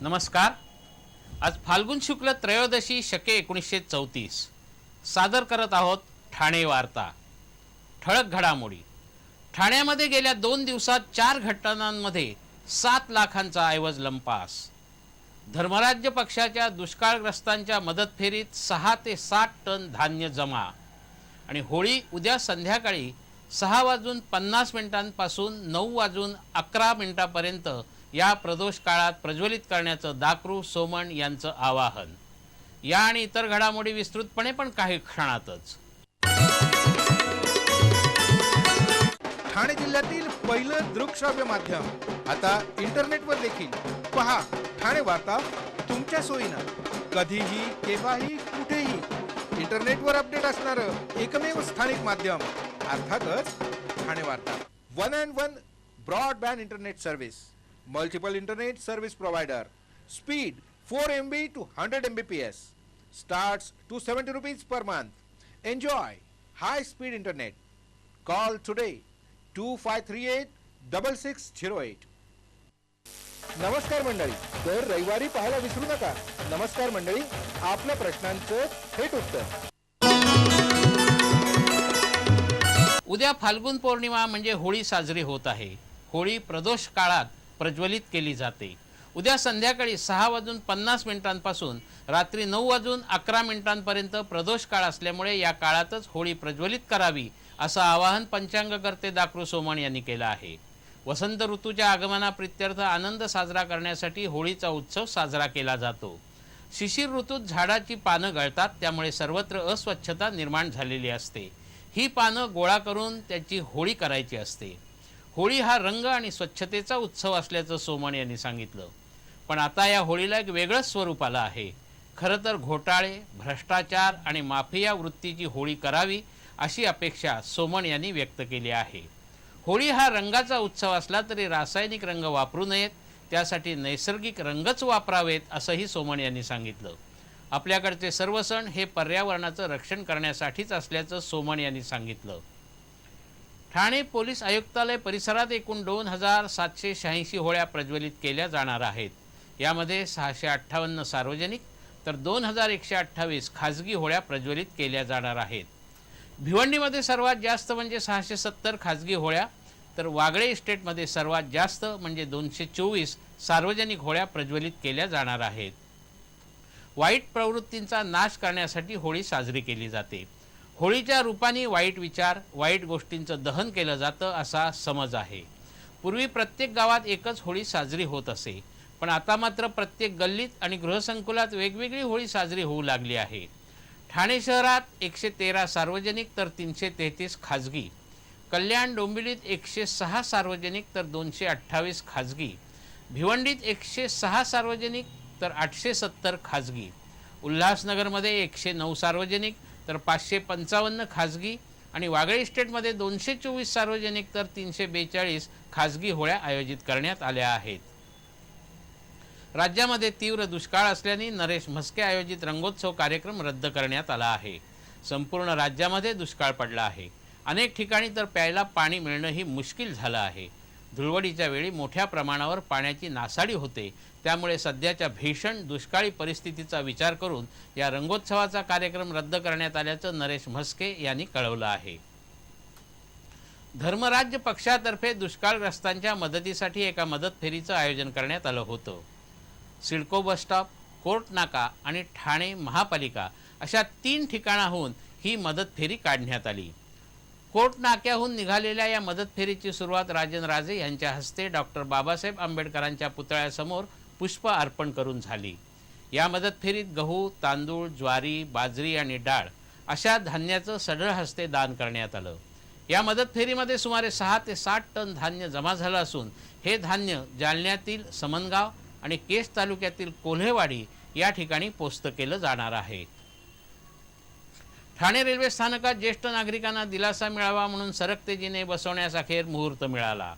नमस्कार। आज फाल्गुन शुक्ल त्रयोदशी शके 1934 सादर करत आहोत ठाणे वार्ता। ठळक घडामोडी। ठाण्यामध्ये गेल्या 2 दिवसात 4 घटनांमध्ये 7 लाखांचा ऐवज लंपास। धर्मराज्य पक्षाच्या दुष्काळग्रस्तांच्या मदत फेरीत 6 ते 7 टन धान्य जमा। आणि होळी उद्या संध्याकाळी 6:50 पासून 9:11 या प्रदोष काळात प्रज्वलित करण्याचं दाक्रू सोमण यांचं आवाहन। या आणि इतर घडामोडी विस्तृतपणे पण काही क्षणातच। ठाणे जिल्ह्यातील पहिलं दृकश्राव्य माध्यम आता इंटरनेटवर देखील। पहा ठाणे वार्ता तुमच्या सोयीनं कधीही केव्हाही कुठेही इंटरनेटवर अपडेट असणारं एकमेव स्थानिक माध्यम अर्थातच ठाणे वार्ता। 1 and 1 broadband internet service, multiple internet service provider, speed 4 MB to 100 Mbps, starts to 70 rupees per month. Enjoy high speed internet. Call today 2538-6608. नमस्कार मंडळी, दर रविवारी पाहायला विसरू नका। नमस्कार मंडळी, आपल्या प्रश्नांचं थेट उत्तर। उद्या फाल्गुन पौर्णिमा म्हणजे होळी साजरी होत आहे। होळी प्रदोष काळात प्रज्वलित केली जाते। उद्या संध्याकाळी 6:50 पासून रात्री 9:11 प्रदोष काळ असल्यामुळे या काळातच होळी प्रज्वलित करावी असं आवाहन पंचांगकर्ते दाक्रू सोमण यांनी केलं आहे। वसंत ऋतूच्या आगमनाप्रित्यर्थ आनंद साजरा करण्यासाठी होळीचा उत्सव साजरा केला जातो। शिशिर ऋतूत झाडाची पानं गळतात, त्यामुळे सर्वत्र अस्वच्छता निर्माण झालेली असते। ही पानं गोळा करून त्याची होळी करायची असते। होळी हा रंग आणि स्वच्छतेचा उत्सव असल्याचं सोमण यांनी सांगितलं। पण आता या होळीला एक वेगळंच स्वरूप आलं आहे। खरं तर घोटाळे, भ्रष्टाचार आणि माफिया वृत्तीची होळी करावी अशी अपेक्षा सोमण यांनी व्यक्त केली आहे। होळी हा रंगाचा उत्सव असला तरी रासायनिक रंग वापरू नयेत, त्यासाठी नैसर्गिक रंगच वापरावेत असंही सोमण यांनी सांगितलं। आपल्याकडचे सर्व सण हे पर्यावरणाचं रक्षण करण्यासाठीच असल्याचं सोमण यांनी सांगितलं। ठाणे पोलीस आयुक्तालय परिसरात एकूण 2786 होळ्या प्रज्वलित केल्या जाणार आहेत। यामध्ये 658 सार्वजनिक तर 2128 खाजगी होळ्या प्रज्वलित केल्या जाणार आहेत। भिवंडीमध्ये सर्वात जास्त म्हणजे 670 खाजगी होळ्या तर वागळे इस्टेटमध्ये सर्वात जास्त म्हणजे 224 सार्वजनिक होळ्या प्रज्वलित केल्या जाणार आहेत। वाईट प्रवृत्तींचा नाश करण्यासाठी होळी साजरी केली जाते। होळीच्या रूपाने वाईट विचार, वाईट गोष्टींचं दहन केलं जातं असा समज आहे। पूर्वी प्रत्येक गावात एकच होळी साजरी होत असे, पण आता मात्र प्रत्येक गल्लीत आणि गृहसंकुलात वेगवेगळी होळी साजरी होऊ लागली आहे। ठाणे शहरात 113 सार्वजनिक तर 333 खाजगी, कल्याण डोंबिवलीत 106 सार्वजनिक तर 228 खाजगी, भिवंडीत 106 सार्वजनिक तर 870 खाजगी, उल्हासनगरमध्ये 109 सार्वजनिक तर 555 खाजगी आणि वागळे इस्टेटमध्ये 224 सार्वजनिक तर 342 खाजगी होळ्या आयोजित करण्यात आल्या आहेत। राज्यामध्ये तीव्र दुष्काळ असल्याने नरेश म्हस्के आयोजित रंगोत्सव कार्यक्रम रद्द करण्यात आला आहे। संपूर्ण राज्यामध्ये दुष्काळ पडला आहे। अनेक ठिकाणी तर प्यायला पाणी मिळणंही मुश्किल झालं आहे। धुळवडीच्या वेळी मोठ्या प्रमाणावर पाण्याची नासाडी होते, त्यामुळे सध्याच्या भीषण दुष्काळी परिस्थितीचा विचार करून या रंगोत्सवाचा कार्यक्रम रद्द करण्यात आल्याचं नरेश म्हस्के यांनी कळवलं आहे। धर्मराज्य पक्षातर्फे दुष्काळग्रस्तांच्या मदतीसाठी एका मदत फेरीचं आयोजन करण्यात आलं होतं। सिडको बस स्टॉप, कोर्ट नाका आणि ठाणे महापालिका अशा 3 ठिकाणाहून ही मदत फेरी काढण्यात आली। कोर्ट नाक्याहून निघालेल्या या मदत फेरीची सुरुवात राजन राजे यांच्या हस्ते डॉक्टर बाबासाहेब आंबेडकरांच्या पुतळ्यासमोर पुष्प अर्पण करून झाली। या मदत फेरीत गहू, तांदूळ, ज्वारी, बाजरी आणि डाळ अशा धान्याचं सढळ हस्ते दान करण्यात आलं। या मदत फेरीमध्ये सुमारे 6 ते 7 टन धान्य जमा झालं असून हे धान्य जालन्यातील समनगाव आणि केस तालुक्यातील कोल्हेवाडी या ठिकाणी पोस्त केलं जाणार आहे। ठाणे रेल्वे स्थानकात ज्येष्ठ नागरिकांना दिलासा मिळावा म्हणून सरकते जिने बसवण्यास अखेर मुहूर्त मिळाला।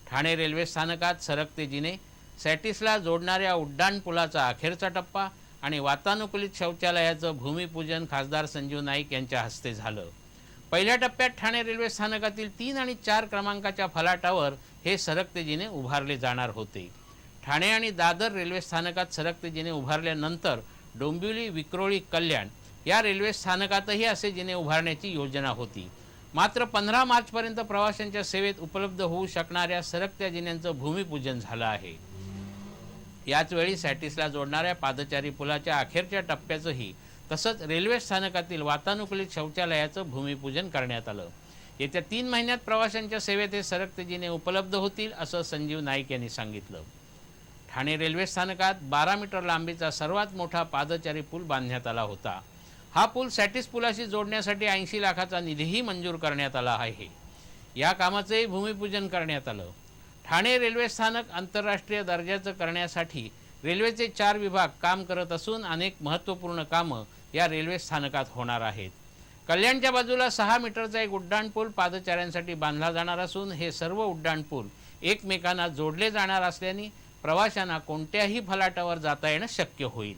ठाणे रेल्वे स्थानकात सरकते जिने, सॅटिसला जोडणाऱ्या उड्डाण पुलाचा अखेरचा टप्पा आणि वातानुकूलित शौचालयाचं भूमिपूजन खासदार संजीव नाईक यांच्या हस्ते झालं। पहिल्या टप्प्यात ठाणे रेल्वे स्थानकातील 3 आणि 4 क्रमांकाच्या फलाटावर हे सरकते जिने उभारले जाणार होते। ठाणे आणि दादर रेल्वे स्थानकात सरकते जिने उभारल्यानंतर डोंबिवली, विक्रोळी, कल्याण या रेल्वे स्थानकातही असे जिने उभारण्याची योजना होती. मात्र 15 मार्चपर्यंत प्रवाशांच्या सेवेत उपलब्ध होऊ शकणाऱ्या सरकत्या जिन्यांचं भूमिपूजन झालं आहे. याचवेळी सॅटिसला जोडणाऱ्या पादचारी पुलाच्या अखेरच्या टप्प्याचंही तसंच रेल्वे स्थानकातील वातानुकूलित शौचालयाचं भूमिपूजन करण्यात आलं. येत्या 3 महिन्यात प्रवाशांच्या सेवेत हे सरकते जिने उपलब्ध होतील असं संजीव नाईक यांनी सांगितलं. ठाणे रेल्वे स्थानकात 12 मीटर लांबीचा सर्वात मोठा पादचारी पूल बांधण्यात आला होता. हा पूल सॅटिस पुलाशी जोडण्यासाठी 80 लाखाचा निधीही मंजूर करण्यात आला आहे. या कामाचंही भूमिपूजन करण्यात आलं. ठाणे रेल्वे स्थानक आंतरराष्ट्रीय दर्जाचं करण्यासाठी रेल्वेचे 4 विभाग काम करत असून अनेक महत्त्वपूर्ण कामं या रेल्वे स्थानकात होणार आहेत. कल्याणच्या बाजूला 6 मीटरचा एक उड्डाणपूल पादचाऱ्यांसाठी बांधला जाणार असून हे सर्व उड्डाणपूल एकमेकांना जोडले जाणार असल्याने प्रवाशांना कोणत्याही फलाटावर जाता येणं शक्य होईल.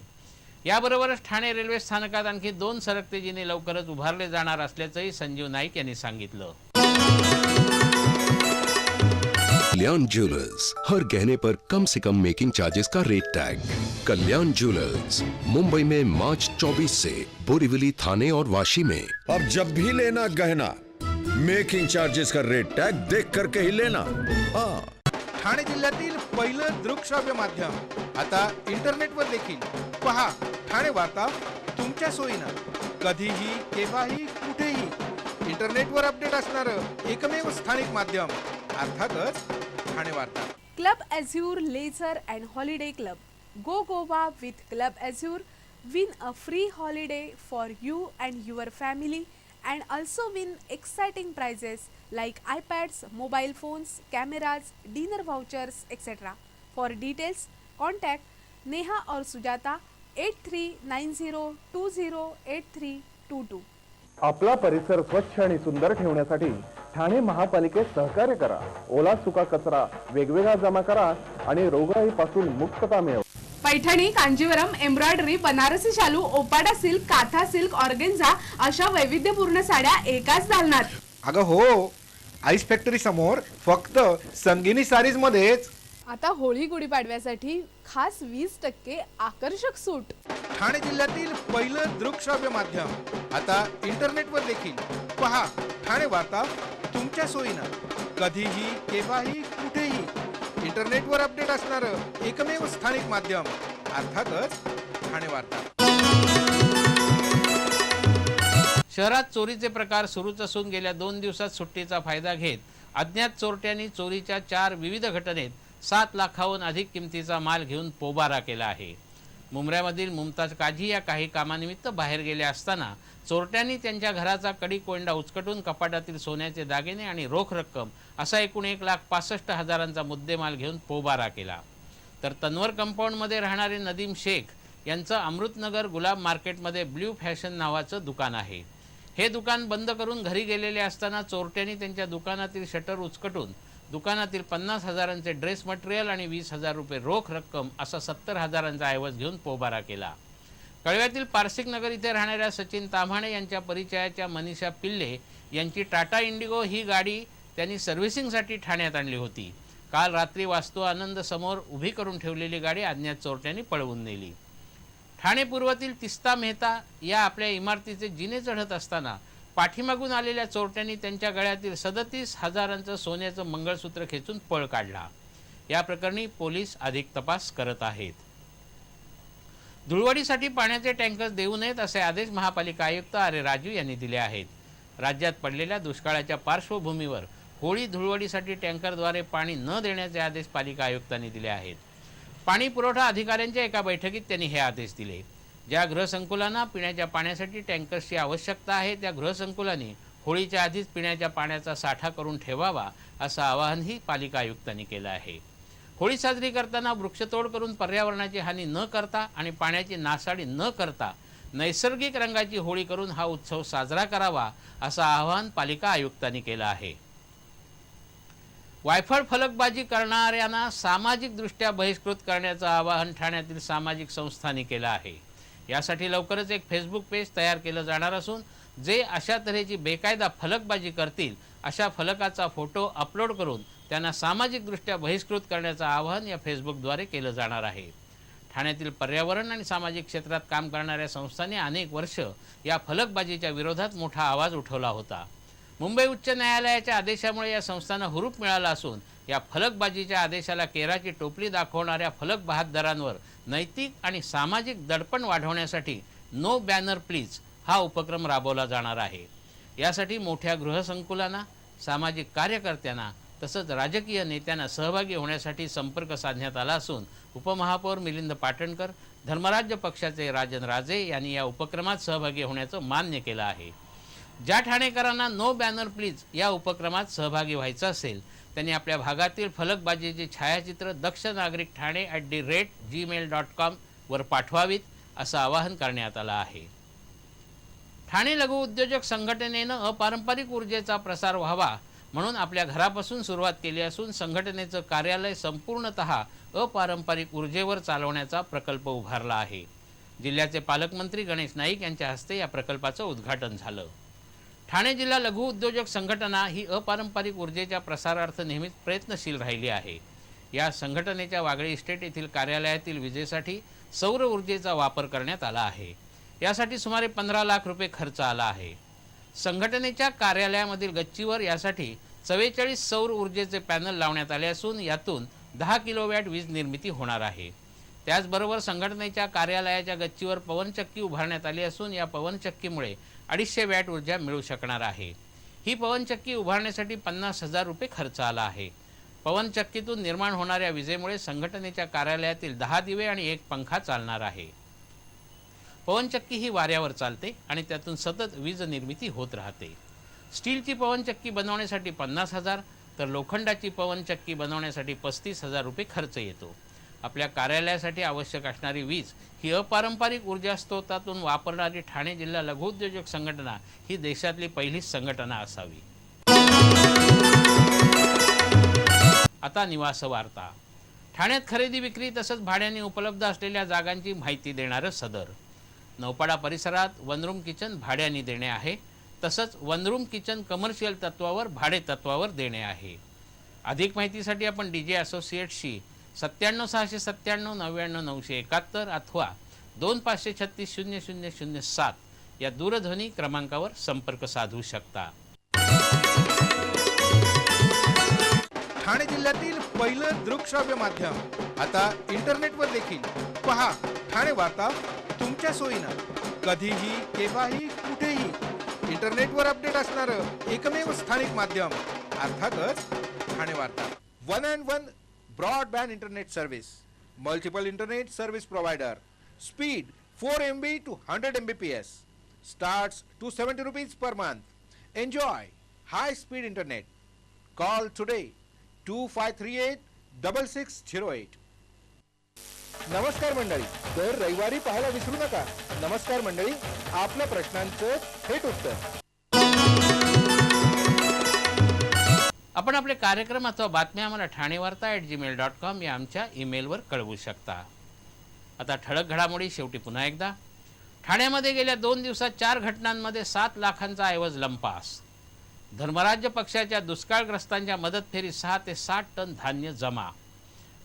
याबरोबरच ठाणे रेल्वे स्थानकात आणखी 2 सरकते जिने लवकरच उभारले जाणार असल्याचंही संजीव नाईक यांनी सांगितलं. कल्याण ज्वेलर्स, हर गहने पर कम से कम मेकिंग चार्जेस का रेट टैग. कल्याण ज्वेलर्स, मुंबई में मार्च 24 से बोरीवली, थाने और वाशी में. अब जब भी लेना गहना, मेकिंग चार्जेस का रेट टैग देख करके ही लेना. हाँ. ठाणे जिल्ह्यातील पहिलं दृकश्राव्य माध्यम आता इंटरनेटवर देखील. पहा ठाणे वार्ता तुमच्या सोयीनं, कधीही केव्हाही कुठेही. इंटरनेटवर अपडेट असणारं एकमेव स्थानिक माध्यम अर्थातच ठाणे वार्ता. Club Azure Leisure and Holiday Club. Go Goa with Club Azure. Win a free holiday for you and your family and also win exciting prizes like iPads, mobile phones, cameras, dinner vouchers, etc. For details, contact Neha or Sujata 8390208322. आपला परिसर स्वच्छ आणि सुंदर ठेवण्यासाठी ठाणे महापालिकेत सहकार्य करा. ओला सुका कचरा वेगवेगळा जमा करा आणि रोगराईपासून मुक्तता मिळवा. पैठणी, कांजीवरम, एम्ब्रॉयडरी, बनारसी शालू, ओपाडा सिल्क, काथा सिल्क, ऑर्गेन्झा अशा वैविध्यपूर्ण साड्या एकाच दालनात. अगं हो, आईस फॅक्टरी समोर फक्त संगिनी सारीज मध्येच. आता होळी गुढीपाडव्यासाठी खास 20% आकर्षक सूट. ठाणे जिल्ह्यातील पहिलं दृकश्राव्य माध्यम आता इंटरनेटवर देखील. पहा ठाणे वार्ता तुमच्या सोयीनं, कधीही केव्हाही कुठेही. इंटरनेटवर अपडेट असणारं एकमेव स्थानिक माध्यम अर्थातच ठाणे वार्ता. शहरात चोरीचे प्रकार सुरूच असून गेल्या 2 दिवसात सुट्टीचा फायदा घेत अज्ञात चोरट्यांनी चोरीच्या 4 विविध घटनेत 7 लाखाहून अधिक किमतीचा माल घेऊन पोबारा केला आहे. मुंब्र्यामधील मुमताज काझी या काही कामानिमित्त बाहेर गेल्या असताना चोरट्यांनी त्यांच्या घराचा कडी कोंडा उचकटून कपाटातील सोन्याचे दागिने आणि रोख रक्कम असा एकूण 1,65,000चा मुद्देमाल घेऊन पोबारा केला. तर तन्वर कंपाऊंडमध्ये राहणारे नदीम शेख यांचं अमृतनगर गुलाब मार्केटमध्ये ब्ल्यू फॅशन नावाचं दुकान आहे. हे दुकान बंद करून घरी गेलेले असताना चोरट्यांनी त्यांच्या दुकानातील शटर उचकटून दुकानातील 50,000चे ड्रेस मटेरियल आणि 20,000 रुपये रोख रक्कम असा 70,000चा ऐवज घेऊन पोबारा केला. कळव्यातील पारसिक नगर इथे राहणाऱ्या सचिन ताम्हाणे यांच्या परिचयाच्या मनीषा पिल्ले यांची टाटा इंडिगो ही गाडी त्यांनी सर्व्हिसिंगसाठी ठाण्यात आणली होती. काल रात्री वास्तू आनंद समोर उभी करून ठेवलेली गाडी अज्ञात चोरट्यांनी पळवून नेली. ठाणे पूर्वातील तिस्ता मेहता या आपल्या इमारतीचे जिने चढत असताना पाठीमागून आलेल्या चोरट्यांनी त्यांच्या गळ्यातील 37,000चं सोन्याचं मंगळसूत्र खेचून पळ काढला. या प्रकरणी पोलीस अधिक तपास करत आहेत. धुळवडीसाठी पाण्याचे टँकर देऊ नयेत असे आदेश महापालिका आयुक्त आर. राजू यांनी दिले आहेत. राज्यात पडलेल्या दुष्काळाच्या पार्श्वभूमीवर होळी धुळवडीसाठी टँकरद्वारे पाणी न देण्याचे आदेश पालिका आयुक्तांनी दिले आहेत. पाणी पुरवठा अधिकाऱ्यांच्या एका बैठकीत त्यांनी हे आदेश दिले. ज्या गृहसंकुलांना पिण्याच्या पाण्यासाठी टँकर्सची आवश्यकता आहे त्या गृहसंकुलांनी होळीच्या आधीच पिण्याच्या पाण्याचा साठा करून ठेवावा असं आवाहनही पालिका आयुक्तांनी केलं आहे. होळी साजरी करताना वृक्षतोड करून पर्यावरणाची हानी न करता आणि पाण्याची नासाडी न करता नैसर्गिक रंगाची होळी करून हा उत्सव साजरा करावा असं आवाहन पालिका आयुक्तांनी केलं आहे. वायफळ फलकबाजी करणाऱ्यांना सामाजिकदृष्ट्या बहिष्कृत करण्याचं आवाहन ठाण्यातील सामाजिक संस्थांनी केलं आहे. यासाठी लवकरच एक फेसबुक पेज तयार केलं जाणार असून जे अशा तऱ्हेची बेकायदा फलकबाजी करतील अशा फलकाचा फोटो अपलोड करून त्यांना सामाजिकदृष्ट्या बहिष्कृत करण्याचं आवाहन या फेसबुकद्वारे केलं जाणार आहे. ठाण्यातील पर्यावरण आणि सामाजिक क्षेत्रात काम करणाऱ्या संस्थांनी अनेक वर्ष या फलकबाजीच्या विरोधात मोठा आवाज उठवला होता. मुंबई उच्च न्यायालयाच्या आदेशामुळे या संस्थांना हुरूप मिळाला असून या फलकबाजीच्या आदेशाला केराची टोपली दाखवणाऱ्या फलक बहाद्दरांवर नैतिक आणि सामाजिक दडपण वाढवण्यासाठी नो बॅनर प्लीज हा उपक्रम राबवला जाणार आहे. यासाठी मोठ्या गृहसंकुलांना, सामाजिक कार्यकर्त्यांना तसंच राजकीय नेत्यांना सहभागी होण्यासाठी संपर्क साधण्यात आला असून उपमहापौर मिलिंद पाटणकर, धर्मराज्य पक्षाचे राजन राजे यांनी या उपक्रमात सहभागी होण्याचं मान्य केलं आहे. ज्या ठाणेकरांना नो बॅनर प्लीज या उपक्रमात सहभागी व्हायचं असेल त्यांनी आपल्या भागातील फलकबाजीची छायाचित्र dakshanagrik@gmail.com वर पाठवावीत असं आवाहन करण्यात आलं आहे. ठाणे लघु उद्योजक संघटनेनं अपारंपरिक ऊर्जेचा प्रसार व्हावा म्हणून आपल्या घरापासून सुरुवात केली असून संघटनेचं कार्यालय संपूर्णतः अपारंपरिक ऊर्जेवर चालवण्याचा प्रकल्प उभारला आहे. जिल्ह्याचे पालकमंत्री गणेश नाईक यांच्या हस्ते या प्रकल्पाचं उद्घाटन झालं. ठाणे जिल्हा लघु उद्योजक संघटना ही अपारंपरिक ऊर्जेच्या प्रसारार्थ नेहमीच प्रयत्नशील राहिली आहे. या संघटनेच्या वागळे इस्टेट येथील कार्यालयातील विजेसाठी सौर ऊर्जेचा वापर करण्यात आला आहे. यासाठी सुमारे 15 लाख रुपये खर्च आला आहे. संघटनेच्या कार्यालयामधील गच्चीवर यासाठी 44 सौर ऊर्जेचे पॅनल लावण्यात आले असून यातून 10 किलोवॅट वीज निर्मिती होणार आहे. त्याचबरोबर संघटनेच्या कार्यालयाच्या गच्चीवर पवनचक्की उभारण्यात आली असून या पवनचक्कीमुळे 250 वॅट ऊर्जा मिळू शकणार आहे. ही पवनचक्की उभारण्यासाठी 50,000 रुपये खर्च आला आहे. पवनचक्कीतून निर्माण होणाऱ्या विजेमुळे संघटनेच्या कार्यालयातील 10 दिवे आणि 1 पंखा चालणार आहे. पवनचक्की ही वाऱ्यावर चालते आणि त्यातून सतत वीज निर्मिती होत राहते. स्टीलची पवनचक्की बनवण्यासाठी 50,000 तर लोखंडाची पवनचक्की बनवण्यासाठी 35,000 रुपये खर्च येतो. आपल्या कार्यालयासाठी आवश्यक असणारी वीज ही अपारंपरिक ऊर्जा स्रोतातून वापरणारी ठाणे जिल्हा लघु उद्योजक संघटना ही देशातली पहिलीच संघटना असावी. आता निवास वार्ता. ठाण्यात खरेदी विक्री तसंच भाड्याने उपलब्ध असलेल्या जागांची माहिती देणारं सदर. नौपाडा परिसरात वनरूम किचन भाड्याने देणे आहे. तसंच वनरूम किचन कमर्शियल तत्वावर भाडे तत्वावर देणे आहे. अधिक माहितीसाठी आपण DJ असोसिएट्सशी 97 697 99 971 अथवा 2536 0007 या दूरध्वनी क्रमांकावर संपर्क साधू शकता. ठाणे जिल्ह्यातील पहिलं दृकश्राव्य माध्यम आता इंटरनेटवर देखील. पहा ठाणे वार्ता तुमच्या सोयीनं, कधीही केव्हाही कुठेही. इंटरनेटवर अपडेट असणारं एकमेव स्थानिक माध्यम अर्थातच ठाणे वार्ता. 1&1 broadband internet service, multiple internet service provider, speed 4 MB to 100 Mbps, starts to 70 rupees per month. Enjoy high speed internet. Call today 2538-6608. नमस्कार मंडळी, दर रविवारी पाहायला विसरू नका. नमस्कार मंडळी, आपल्या प्रश्नांचं थेट उत्तर. आपण आपले कार्यक्रम अथवा बातम्या आम्हाला ठाणेवार्ता@gmail.com या आमच्या ईमेलवर कळवू शकता. आता ठळक घडामोडी शेवटी पुन्हा एकदा. ठाण्यामध्ये गेल्या 2 दिवसात 4 घटनांमध्ये 7 लाखांचा ऐवज लंपास. धर्मराज्य पक्षाच्या दुष्काळग्रस्तांच्या मदत फेरी 6 ते 7 टन धान्य जमा.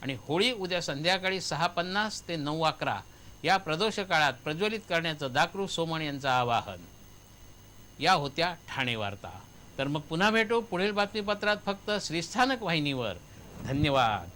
आणि होळी उद्या संध्याकाळी 6:50 ते 9:11 या प्रदोष काळात प्रज्वलित करण्याचं दाकरू सोमण यांचं आवाहन. या होत्या ठाणे वार्ता. तर मग पुन्हा भेटू पुढील बातमीपत्रात फक्त श्रीस्थानक वाहिनीवर. धन्यवाद.